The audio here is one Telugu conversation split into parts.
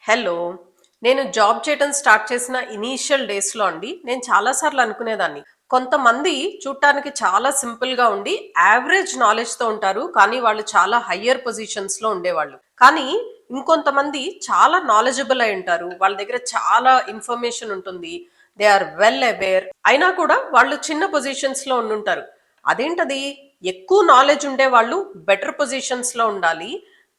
హలో. నేను జాబ్ చేయటం స్టార్ట్ చేసిన ఇనీషియల్ డేస్‌లో అండి, నేను చాలా సార్లు అనుకునేదాన్ని. కొంతమంది చూడటానికి చాలా సింపుల్‌గా ఉండి, యావరేజ్ నాలెడ్జ్‌తో ఉంటారు. కానీ వాళ్ళు చాలా హయ్యర్ పొజిషన్స్‌లో ఉండేవాళ్ళు. కానీ ఇంకొంతమంది చాలా నాలెడ్జబుల్ అయి ఉంటారు. వాళ్ళ దగ్గర చాలా ఇన్ఫర్మేషన్ ఉంటుంది. They are well aware. అయినా కూడా వాళ్ళు చిన్న పొజిషన్స్‌లో ఉండుంటారు. అదేంటది? ఎక్కువ నాలెడ్జ్ ఉండేవాళ్ళు బెటర్ పొజిషన్స్‌లో ఉండాలి.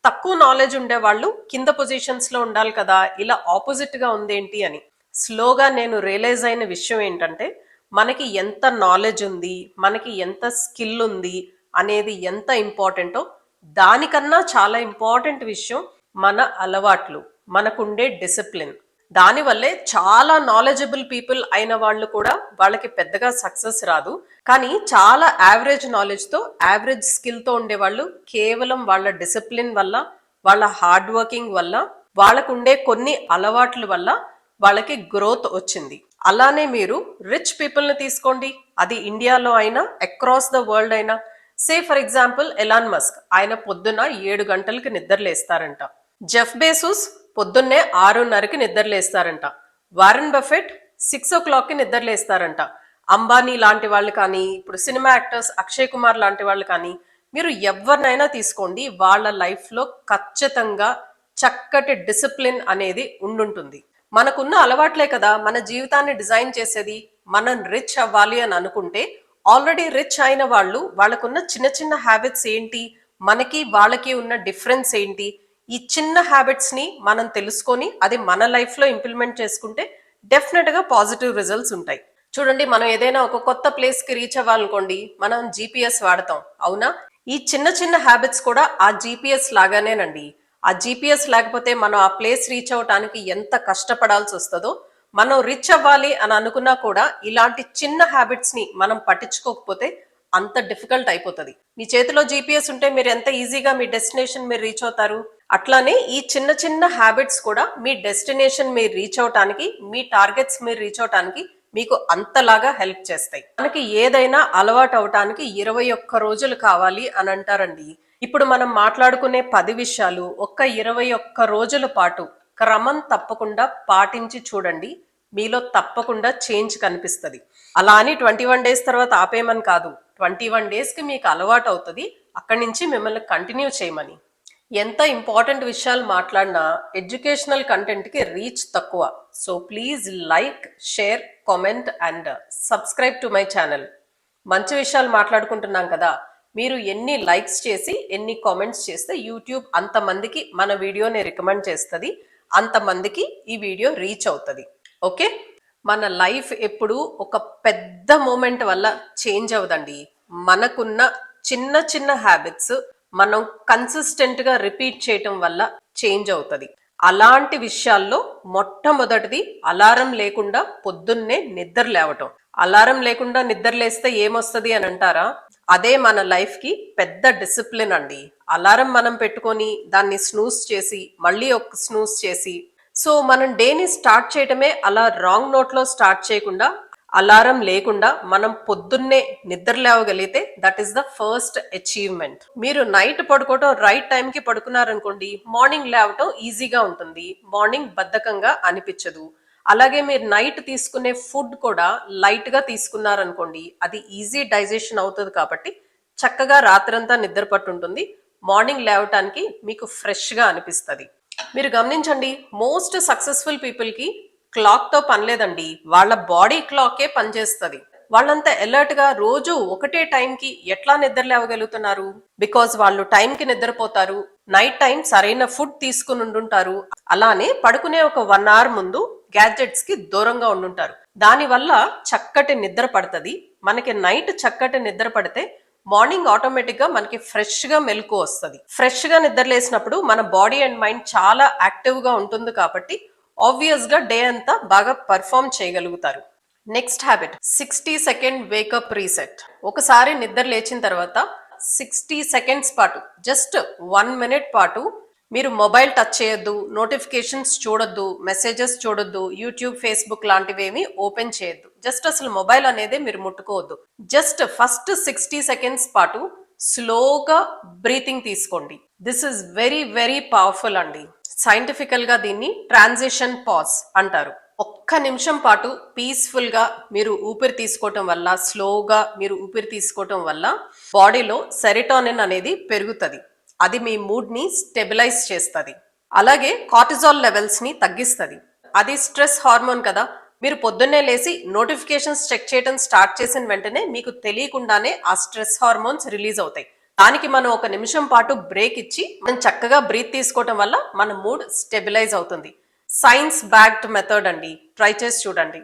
తక్కువ నాలెడ్జ్ ఉండేవాళ్ళు కింద పొజిషన్స్ లో ఉండాలి కదా, ఇలా ఆపోజిట్ గా ఉందేంటి అని స్లోగా నేను రియలైజ్ అయిన విషయం ఏంటంటే, మనకి ఎంత నాలెడ్జ్ ఉంది, మనకి ఎంత స్కిల్ ఉంది అనేది ఎంత ఇంపార్టెంటో, దానికన్నా చాలా ఇంపార్టెంట్ విషయం మన అలవాట్లు, మనకుండే డిసిప్లిన్. దానివల్లే చాలా నాలెడ్జబుల్ పీపుల్ అయిన వాళ్ళు కూడా వాళ్ళకి పెద్దగా సక్సెస్ రాదు. కానీ చాలా యావరేజ్ నాలెడ్జ్ తో, యావరేజ్ స్కిల్ తో ఉండేవాళ్ళు కేవలం వాళ్ళ డిసిప్లిన్ వల్ల, వాళ్ళ హార్డ్ వర్కింగ్ వల్ల, వాళ్ళకుండే కొన్ని అలవాట్ల వల్ల వాళ్ళకి గ్రోత్ వచ్చింది. అలానే మీరు రిచ్ పీపుల్ ని తీసుకోండి. అది ఇండియాలో అయినా అక్రాస్ ద వరల్డ్ అయినా. Say for example Elon Musk. ఆయన పొద్దున 7 గంటలకి నిద్రలేస్తారంట. జెఫ్ బేసూస్ పొద్దున్నే 6:30కి నిద్రలేస్తారంట. వారెన్ బఫెట్ 6 o'clock కి నిద్రలేస్తారంట. అంబానీ లాంటి వాళ్ళు కానీ, ఇప్పుడు సినిమా యాక్టర్స్ అక్షయ్ కుమార్ లాంటి వాళ్ళు కానీ, మీరు ఎవరినైనా తీసుకోండి, వాళ్ళ లైఫ్ లో ఖచ్చితంగా చక్కటి డిసిప్లిన్ అనేది ఉండుంటుంది. మనకున్న అలవాట్లే కదా మన జీవితాన్ని డిజైన్ చేసేది. మనం రిచ్ అవ్వాలి అని అనుకుంటే, ఆల్రెడీ రిచ్ అయిన వాళ్ళు వాళ్ళకున్న చిన్న చిన్న హ్యాబిట్స్ ఏంటి, మనకి వాళ్ళకి ఉన్న డిఫరెన్స్ ఏంటి, ఈ చిన్న హ్యాబిట్స్ ని మనం తెలుసుకొని అది మన లైఫ్ లో ఇంప్లిమెంట్ చేసుకుంటే డెఫినెట్ గా పాజిటివ్ రిజల్ట్స్ ఉంటాయి. చూడండి, మనం ఏదైనా ఒక కొత్త ప్లేస్ కి రీచ్ అవ్వాలనుకోండి, మనం జీపీఎస్ వాడతాం, అవునా? ఈ చిన్న చిన్న హ్యాబిట్స్ కూడా ఆ జీపీఎస్ లాగానేనండి. ఆ జీపీఎస్ లేకపోతే మనం ఆ ప్లేస్ రీచ్ అవటానికి ఎంత కష్టపడాల్సి వస్తుందో, మనం రిచ్ అవ్వాలి అని అనుకున్నా కూడా ఇలాంటి చిన్న హ్యాబిట్స్ ని మనం పట్టించుకోకపోతే అంత డిఫికల్ట్ అయిపోతుంది. మీ చేతిలో జీపీఎస్ ఉంటే మీరు ఎంత ఈజీగా మీ డెస్టినేషన్ మీరు రీచ్ అవుతారు. అట్లానే ఈ చిన్న చిన్న హ్యాబిట్స్ కూడా మీ డెస్టినేషన్ మీరు రీచ్ అవటానికి, మీ టార్గెట్స్ మీరు రీచ్ అవటానికి మీకు అంతలాగా హెల్ప్ చేస్తాయి. మనకి ఏదైనా అలవాటు అవటానికి 21 రోజులు కావాలి అని అంటారండి. ఇప్పుడు మనం మాట్లాడుకునే 10 విషయాలు ఒక్క 21 రోజుల పాటు క్రమం తప్పకుండా పాటించి చూడండి. మీలో తప్పకుండా చేంజ్ కనిపిస్తుంది. అలా అని 21 డేస్ తర్వాత ఆపేయమని కాదు. 21 డేస్కి మీకు అలవాటు అవుతుంది. అక్కడి నుంచి మిమ్మల్ని కంటిన్యూ చేయమని. ఎంత ఇంపార్టెంట్ విషయాలు మాట్లాడినా ఎడ్యుకేషనల్ కంటెంట్కి రీచ్ తక్కువ. So please like, share, comment and subscribe to my channel. మంచి విషయాలు మాట్లాడుకుంటున్నాం కదా, మీరు ఎన్ని లైక్స్ చేసి ఎన్ని కామెంట్స్ చేస్తే యూట్యూబ్ అంతమందికి మన వీడియోని రికమెండ్ చేస్తుంది, అంతమందికి ఈ వీడియో రీచ్ అవుతుంది. ఓకే. మన లైఫ్ ఎప్పుడు ఒక పెద్ద మూమెంట్ వల్ల చేంజ్ అవ్వదండి. మనకున్న చిన్న చిన్న హ్యాబిట్స్ మనం కన్సిస్టెంట్ గా రిపీట్ చేయటం వల్ల చేంజ్ అవుతుంది. అలాంటి విషయాల్లో మొట్టమొదటిది అలారం లేకుండా పొద్దున్నే నిద్ర లేవటం. అలారం లేకుండా నిద్ర లేస్తే ఏమొస్తుంది అని అంటారా? అదే మన లైఫ్ కి పెద్ద డిసిప్లిన్ అండి. అలారం మనం పెట్టుకొని దాన్ని స్నూస్ చేసి మళ్ళీ ఒక స్నూస్ చేసి, సో మనం డేని స్టార్ట్ చేయటమే అలా రాంగ్ నోట్ లో స్టార్ట్ చేయకుండా, అలారం లేకుండా మనం పొద్దున్నే నిద్ర లేవగలిగితే that is the first achievement. మీరు నైట్ పడుకోవటం రైట్ టైం కి పడుకున్నారనుకోండి, మార్నింగ్ లేవటం ఈజీగా ఉంటుంది, మార్నింగ్ బద్ధకంగా అనిపించదు. అలాగే మీరు నైట్ తీసుకునే ఫుడ్ కూడా లైట్ గా తీసుకున్నారనుకోండి, అది ఈజీ డైజెషన్ అవుతుంది కాబట్టి చక్కగా రాత్రంతా నిద్ర పట్టుంటుంది. మార్నింగ్ లేవటానికి మీకు ఫ్రెష్ గా అనిపిస్తుంది. మీరు గమనించండి, మోస్ట్ సక్సెస్ఫుల్ పీపుల్ కి క్లాక్ తో పని లేదండి, వాళ్ళ బాడీ క్లాకే పనిచేస్తుంది. వాళ్ళంతా అలర్ట్ గా రోజు ఒకటే టైంకి ఎట్లా నిద్ర లేవగలుగుతున్నారు? బికాజ్ వాళ్ళు టైంకి నిద్రపోతారు, నైట్ టైం సరైన ఫుడ్ తీసుకుని ఉండుంటారు. అలానే పడుకునే ఒక 1 hour ముందు గ్యాడ్జెట్స్ కి దూరంగా ఉండుంటారు. దానివల్ల చక్కటి నిద్ర పడుతుంది. మనకి నైట్ చక్కటి నిద్ర పడితే మార్నింగ్ ఆటోమేటిక్ గా మనకి ఫ్రెష్ గా మెలకు వస్తుంది. ఫ్రెష్ గా నిద్రలేసినప్పుడు మన బాడీ అండ్ మైండ్ చాలా యాక్టివ్ గా ఉంటుంది కాబట్టి ఆబ్వియస్ గా డే అంతా బాగా పర్ఫామ్ చేయగలుగుతారు. Next habit 60 second wake up reset. ఒకసారి నిద్ర లేచిన తర్వాత 60 సెకండ్స్ పాటు, జస్ట్ 1 minute పాటు మీరు మొబైల్ టచ్ చేయొద్దు, నోటిఫికేషన్స్ చూడొద్దు, మెసేజెస్ చూడొద్దు, యూట్యూబ్, ఫేస్బుక్ లాంటివేమి ఓపెన్ చేయొద్దు. జస్ట్ అసలు మొబైల్ అనేది మీరు ముట్టుకోవద్దు. జస్ట్ ఫస్ట్ 60 సెకండ్స్ పాటు స్లోగా బ్రీతింగ్ తీసుకోండి. This is very very powerful అండి. సైంటిఫికల్ గా దీన్ని ట్రాన్సిషన్ పాజ్ అంటారు. ఒక్క నిమిషం పాటు పీస్ఫుల్ గా మీరు ఊపిరి తీసుకోవటం వల్ల, స్లోగా మీరు ఊపిరి తీసుకోవటం వల్ల బాడీలో సెరటోనిన్ అనేది పెరుగుతుంది. అది మీ మూడ్ ని స్టెబిలైజ్ చేస్తుంది. అలాగే కార్టిజాల్ లెవెల్స్ ని తగ్గిస్తుంది. అది స్ట్రెస్ హార్మోన్ కదా. మీరు పొద్దున్నే లేసి నోటిఫికేషన్స్ చెక్ చేయడం స్టార్ట్ చేసిన వెంటనే మీకు తెలియకుండానే ఆ స్ట్రెస్ హార్మోన్స్ రిలీజ్ అవుతాయి. దానికి మనం ఒక నిమిషం పాటు బ్రేక్ ఇచ్చి మనం చక్కగా బ్రీత్ తీసుకోవటం వల్ల మన మూడ్ స్టెబిలైజ్ అవుతుంది. సైన్స్ బ్యాక్డ్ మెథడ్ అండి, ట్రై చేసి చూడండి.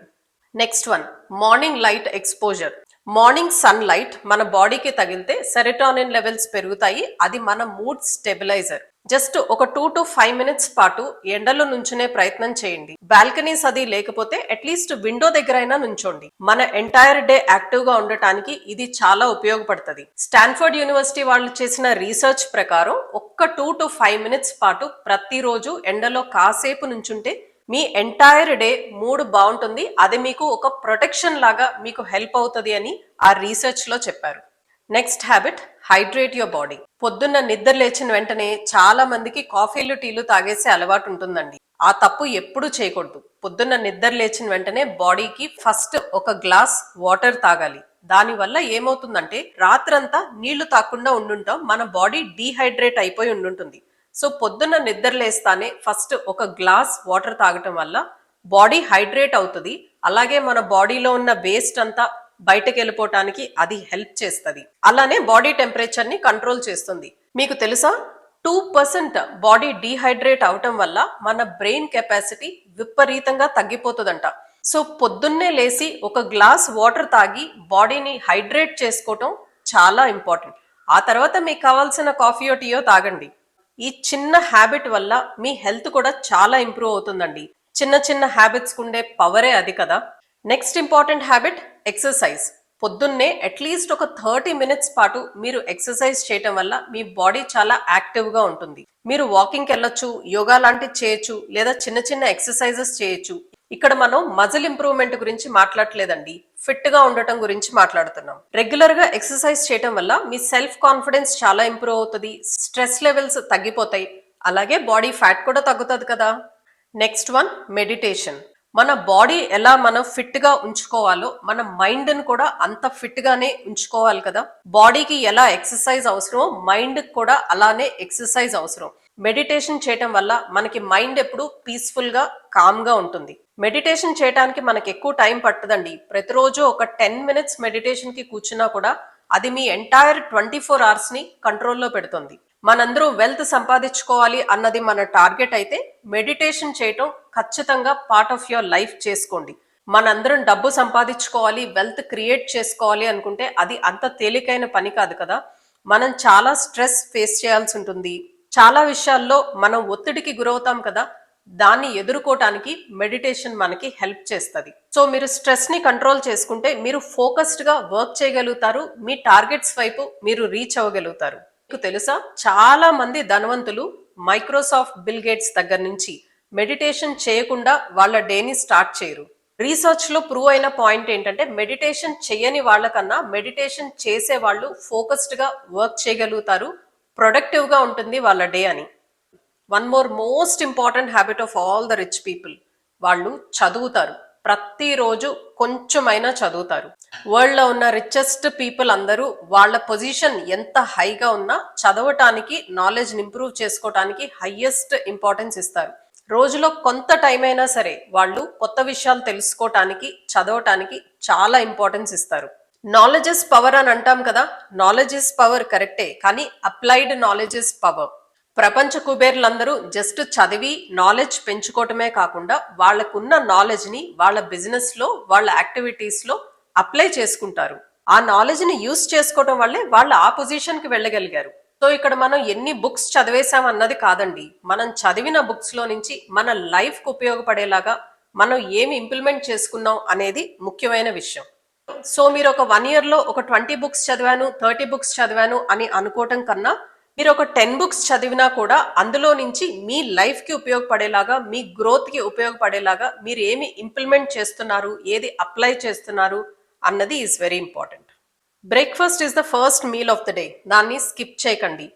Next one, morning light exposure. Morning sun light మన బాడీకి తగిలితే సెరటోనిన్ లెవెల్స్ పెరుగుతాయి. అది మన మూడ్ స్టెబిలైజర్. జస్ట్ ఒక 2 to 5 minutes పాటు ఎండలో నుంచునే ప్రయత్నం చేయండి. బాల్కనీస్ అది లేకపోతే అట్లీస్ట్ విండో దగ్గర అయినా నుంచోండి. మన ఎంటైర్ డే యాక్టివ్ గా ఉండటానికి ఇది చాలా ఉపయోగపడుతుంది. స్టాన్ఫర్డ్ యూనివర్సిటీ వాళ్ళు చేసిన రీసెర్చ్ ప్రకారం ఒక్క 2 to 5 minutes పాటు ప్రతిరోజు ఎండలో కాసేపు నుంచుంటే మీ ఎంటైర్ డే మూడ్ బాగుంటుంది. అది మీకు ఒక ప్రొటెక్షన్ లాగా మీకు హెల్ప్ అవుతుంది అని ఆ రీసెర్చ్ లో చెప్పారు. Next habit, hydrate your body. పొద్దున్న నిద్ర లేచిన వెంటనే చాలా మందికి కాఫీలు టీలు తాగేసే అలవాటు ఉంటుందండి. ఆ తప్పు ఎప్పుడూ చేయకూడదు. పొద్దున్న నిద్ర లేచిన వెంటనే బాడీకి ఫస్ట్ ఒక గ్లాస్ వాటర్ తాగాలి. దాని వల్ల ఏమవుతుందంటే రాత్రంతా నీళ్లు తాగకుండా ఉండుంటాం, మన బాడీ డీహైడ్రేట్ అయిపోయి ఉండుంటుంది. సో పొద్దున్న నిద్ర లేస్తానే ఫస్ట్ ఒక గ్లాస్ వాటర్ తాగటం వల్ల బాడీ హైడ్రేట్ అవుతుంది. అలాగే మన బాడీలో ఉన్న వేస్ట్ అంతా బయటకు వెళ్ళిపోవటానికి అది హెల్ప్ చేస్తుంది. అలానే బాడీ టెంపరేచర్ ని కంట్రోల్ చేస్తుంది. మీకు తెలుసా, 2% బాడీ డీహైడ్రేట్ అవటం వల్ల మన బ్రెయిన్ కెపాసిటీ విపరీతంగా తగ్గిపోతుందంట. సో పొద్దున్నే లేసి ఒక గ్లాస్ వాటర్ తాగి బాడీని హైడ్రేట్ చేసుకోవటం చాలా ఇంపార్టెంట్. ఆ తర్వాత మీకు కావాల్సిన కాఫీయో టీయో తాగండి. ఈ చిన్న హ్యాబిట్ వల్ల మీ హెల్త్ కూడా చాలా ఇంప్రూవ్ అవుతుందండి. చిన్న చిన్న హ్యాబిట్స్ ఉండే పవరే అది కదా. Next important habit, exercise. పొద్దున్నే అట్లీస్ట్ ఒక 30 minutes పాటు మీరు ఎక్సర్సైజ్ చేయటం వల్ల మీ బాడీ చాలా యాక్టివ్ గా ఉంటుంది. మీరు వాకింగ్కి వెళ్ళొచ్చు, యోగా లాంటివి చేయొచ్చు, లేదా చిన్న చిన్న ఎక్సర్సైజెస్ చేయొచ్చు. ఇక్కడ మనం మజిల్ ఇంప్రూవ్మెంట్ గురించి మాట్లాడలేదండి, ఫిట్ గా ఉండటం గురించి మాట్లాడుతున్నాం. రెగ్యులర్ గా ఎక్సర్సైజ్ చేయటం వల్ల మీ సెల్ఫ్ కాన్ఫిడెన్స్ చాలా ఇంప్రూవ్ అవుతుంది. స్ట్రెస్ లెవెల్స్ తగ్గిపోతాయి. అలాగే బాడీ ఫ్యాట్ కూడా తగ్గుతుంది కదా. Next one, meditation. మన బాడీ ఎలా మనం ఫిట్ గా ఉంచుకోవాలో మన మైండ్ ని కూడా అంత ఫిట్ గానే ఉంచుకోవాలి కదా. బాడీకి ఎలా ఎక్సర్సైజ్ అవసరమో మైండ్ కూడా అలానే ఎక్సర్సైజ్ అవసరం. మెడిటేషన్ చేయటం వల్ల మనకి మైండ్ ఎప్పుడు పీస్ఫుల్ గా కామ్ గా ఉంటుంది. మెడిటేషన్ చేయడానికి మనకి ఎక్కువ టైం పట్టదండి. ప్రతిరోజు ఒక 10 minutes మెడిటేషన్ కి కూర్చున్నా కూడా అది మీ ఎంటైర్ 24 hours ని కంట్రోల్లో పెడుతుంది. మనందరూ వెల్త్ సంపాదించుకోవాలి అన్నది మన టార్గెట్ అయితే మెడిటేషన్ చేయటం ఖచ్చితంగా పార్ట్ ఆఫ్ యువర్ లైఫ్ చేసుకోండి. మనందరం డబ్బు సంపాదించుకోవాలి, వెల్త్ క్రియేట్ చేసుకోవాలి అనుకుంటే అది అంత తేలికైన పని కాదు కదా. మనం చాలా స్ట్రెస్ ఫేస్ చేయాల్సి ఉంటుంది. చాలా విషయాల్లో మనం ఒత్తిడికి గురవుతాం కదా. దాన్ని ఎదుర్కోవటానికి మెడిటేషన్ మనకి హెల్ప్ చేస్తుంది. సో మీరు స్ట్రెస్ ని కంట్రోల్ చేసుకుంటే మీరు ఫోకస్డ్ గా వర్క్ చేయగలుగుతారు. మీ టార్గెట్స్ వైపు మీరు రీచ్ అవ్వగలుగుతారు. మీకు తెలుసా, చాలా మంది ధనవంతులు మైక్రోసాఫ్ట్, బిల్ గేట్స్ దగ్గర నుంచి మెడిటేషన్ చేయకుండా వాళ్ళ డేని స్టార్ట్ చేయరు. రీసెర్చ్ లో ప్రూవ్ అయిన పాయింట్ ఏంటంటే మెడిటేషన్ చేయని వాళ్ళకన్నా మెడిటేషన్ చేసే వాళ్ళు ఫోకస్డ్ గా వర్క్ చేయగలుగుతారు, ప్రొడక్టివ్ గా ఉంటుంది వాళ్ళ డే అని. One more most important habit of all the rich people, వాళ్ళు చదువుతారు. ప్రతిరోజు కొంచెమైనా చదువుతారు. వరల్డ్ లో ఉన్న రిచెస్ట్ పీపుల్ అందరూ వాళ్ళ పొజిషన్ ఎంత హైగా ఉన్నా చదవటానికి, నాలెడ్జ్ ఇంప్రూవ్ చేసుకోవటానికి హైయెస్ట్ ఇంపార్టెన్స్ ఇస్తారు. రోజులో కొంత టైం అయినా సరే వాళ్ళు కొత్త విషయాలు తెలుసుకోవటానికి, చదవటానికి చాలా ఇంపార్టెన్స్ ఇస్తారు. నాలెడ్జ్ ఇస్ పవర్ అని అంటాం కదా. నాలెడ్జ్ ఇస్ పవర్ కరెక్టే, కానీ అప్లైడ్ నాలెడ్జ్ ఇస్ పవర్. ప్రపంచ కుబేర్లందరూ జస్ట్ చదివి నాలెడ్జ్ పెంచుకోవటమే కాకుండా వాళ్ళకున్న నాలెడ్జ్ ని వాళ్ళ బిజినెస్ లో, వాళ్ళ యాక్టివిటీస్ లో అప్లై చేసుకుంటారు. ఆ నాలెడ్జ్ ని యూస్ చేసుకోవటం వల్లే వాళ్ళు ఆ పొజిషన్ కి వెళ్ళగలిగారు. సో ఇక్కడ మనం ఎన్ని బుక్స్ చదివేశాం అన్నది కాదండి, మనం చదివిన బుక్స్ లో నుంచి మన లైఫ్ కు ఉపయోగపడేలాగా మనం ఏమి ఇంప్లిమెంట్ చేసుకున్నాం అనేది ముఖ్యమైన విషయం. సో మీరు ఒక 1 year లో ఒక 20 books చదివాను, 30 books చదివాను అని అనుకోవటం కన్నా మీరు ఒక 10 books చదివినా కూడా అందులో నుంచి మీ లైఫ్ కి ఉపయోగపడేలాగా, మీ గ్రోత్ కి ఉపయోగపడేలాగా మీరు ఏమి ఇంప్లిమెంట్ చేస్తున్నారు, ఏది అప్లై చేస్తున్నారు అన్నది is very important. Breakfast is the first meal of the day. దాన్ని స్కిప్ చేయకండి.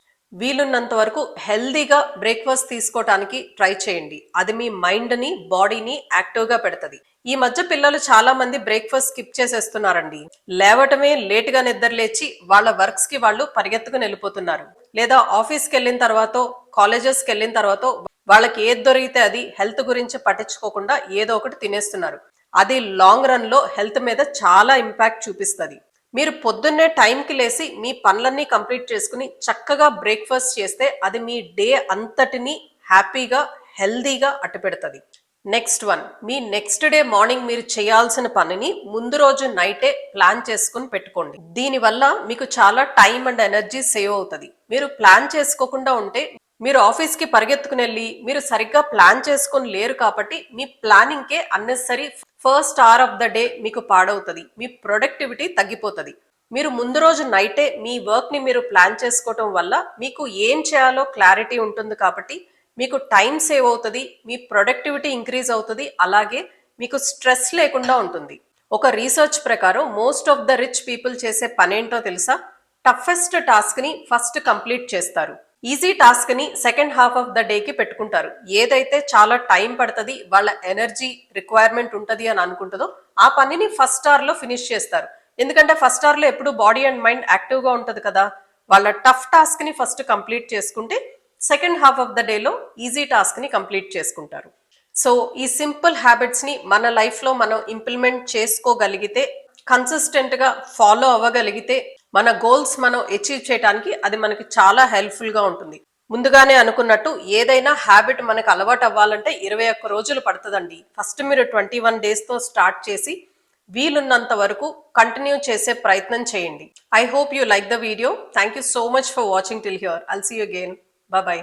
వీలున్నంత వరకు హెల్దీగా బ్రేక్ఫాస్ట్ తీసుకోవటానికి ట్రై చేయండి. అది మీ మైండ్ని బాడీని యాక్టివ్గా పెడుతుంది. ఈ మధ్య పిల్లలు చాలా మంది బ్రేక్ఫాస్ట్ స్కిప్ చేసేస్తున్నారండి. లేవటమే లేటుగా నిద్ర లేచి వాళ్ళ వర్క్స్ కి వాళ్ళు పరిగెత్తుకుని వెళ్ళిపోతున్నారు. లేదా ఆఫీస్కి వెళ్ళిన తర్వాత, కాలేజెస్కి వెళ్ళిన తర్వాత వాళ్ళకి ఏది దొరికితే అది హెల్త్ గురించి పట్టించుకోకుండా ఏదో ఒకటి తినేస్తున్నారు. అది లాంగ్ రన్ లో హెల్త్ మీద చాలా ఇంపాక్ట్ చూపిస్తుంది. మీరు పొద్దున్నే టైంకి లేసి మీ పనులన్నీ కంప్లీట్ చేసుకుని చక్కగా బ్రేక్ఫాస్ట్ చేస్తే అది మీ డే అంతటిని హ్యాపీగా హెల్దీగా అట్టుపెడుతుంది. నెక్స్ట్ వన్, మీ నెక్స్ట్ డే మార్నింగ్ మీరు చేయాల్సిన పనిని ముందు రోజు నైటే ప్లాన్ చేసుకుని పెట్టుకోండి. దీనివల్ల మీకు చాలా టైం అండ్ ఎనర్జీ సేవ్ అవుతుంది. మీరు ప్లాన్ చేసుకోకుండా ఉంటే మీరు ఆఫీస్కి పరిగెత్తుకుని వెళ్ళి మీరు సరిగ్గా ప్లాన్ చేసుకొని లేరు కాబట్టి మీ ప్లానింగ్కే unnecessary first hour of the day మీకు పాడవుతుంది. మీ ప్రొడక్టివిటీ తగ్గిపోతుంది. మీరు ముందు రోజు నైటే మీ వర్క్ ని మీరు ప్లాన్ చేసుకోవటం వల్ల మీకు ఏం చేయాలో క్లారిటీ ఉంటుంది కాబట్టి మీకు టైం సేవ్ అవుతుంది, మీ ప్రొడక్టివిటీ ఇంక్రీజ్ అవుతుంది, అలాగే మీకు స్ట్రెస్ లేకుండా ఉంటుంది. ఒక రీసెర్చ్ ప్రకారం most of the rich people చేసే పనేంటో తెలుసా? టఫెస్ట్ టాస్క్ ని ఫస్ట్ కంప్లీట్ చేస్తారు. ఈజీ టాస్క్ ని second half of the day కి పెట్టుకుంటారు. ఏదైతే చాలా టైం పడుతుంది, వాళ్ళ ఎనర్జీ రిక్వైర్మెంట్ ఉంటుంది అని అనుకుంటుందో ఆ పనిని ఫస్ట్ అవర్ లో ఫినిష్ చేస్తారు. ఎందుకంటే ఫస్ట్ అవర్ లో ఎప్పుడు బాడీ అండ్ మైండ్ యాక్టివ్ గా ఉంటది కదా. వాళ్ళ టఫ్ టాస్క్ ని ఫస్ట్ కంప్లీట్ చేసుకుంటే సెకండ్ హాఫ్ ఆఫ్ ద డేలో ఈజీ టాస్క్ ని కంప్లీట్ చేసుకుంటారు. సో ఈ సింపుల్ హ్యాబిట్స్ ని మన లైఫ్ లో మనం ఇంప్లిమెంట్ చేసుకోగలిగితే, కన్సిస్టెంట్ గా ఫాలో అవ్వగలిగితే మన గోల్స్ మనం అచీవ్ చేయడానికి అది మనకి చాలా హెల్ప్ఫుల్ గా ఉంటుంది. ముందుగానే అనుకున్నట్టు ఏదైనా హ్యాబిట్ మనకు అలవాటు అవ్వాలంటే 21 రోజులు పడుతుందండి. ఫస్ట్ మీరు 21 days తో స్టార్ట్ చేసి వీలున్నంత వరకు కంటిన్యూ చేసే ప్రయత్నం చేయండి. I hope you like the video. Thank you so much for watching till here. I'll see you again. Bye bye.